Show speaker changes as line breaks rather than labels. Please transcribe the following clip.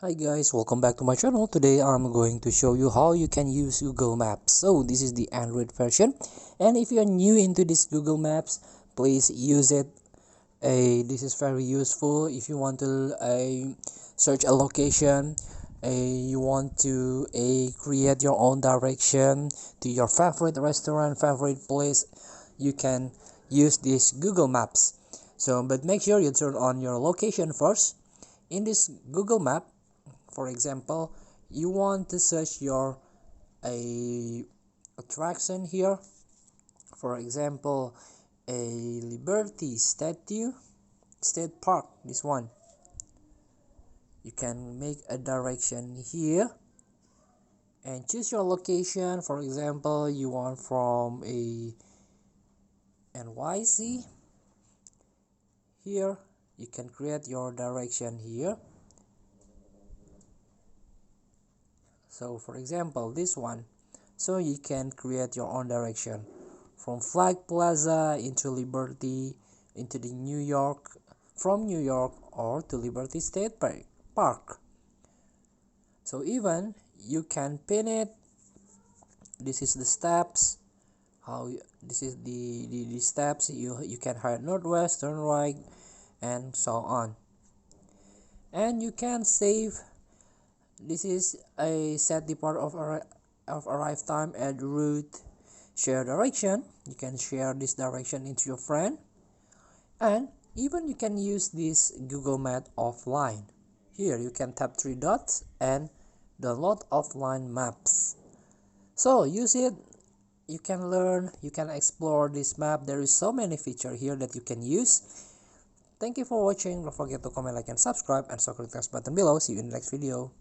Hi guys, welcome back to my channel. Today I'm going to show you how you can use Google Maps. So this is the Android version, and if you're new into this Google Maps, please use it. This is very useful if you want to search a location, you want to create your own direction to your favorite restaurant, favorite place. You can use this Google Maps. But make sure you turn on your location first. In this Google Map, for example, you want to search your a attraction here, for example, a Liberty Statue State Park. This one, you can make a direction here and choose your location. For example, you want from a NYC. Here you can create your direction here. So for example, this one, so you can create your own direction from Flag Plaza into Liberty, into the New York, from New York, or to Liberty State Park. So even you can pin it. This is the steps. This is the steps. You can head northwest, turn right, and so on. And you can save. This is a set depart of arrive time, add route, share direction. You can share this direction into your friend, and even you can use this Google Map offline. Here you can tap three dots and download offline maps. So use it. You can learn, you can explore this map. There is so many features here that you can use. Thank you for watching. Don't forget to comment, like, and subscribe, and so click the button below. See you in the next video.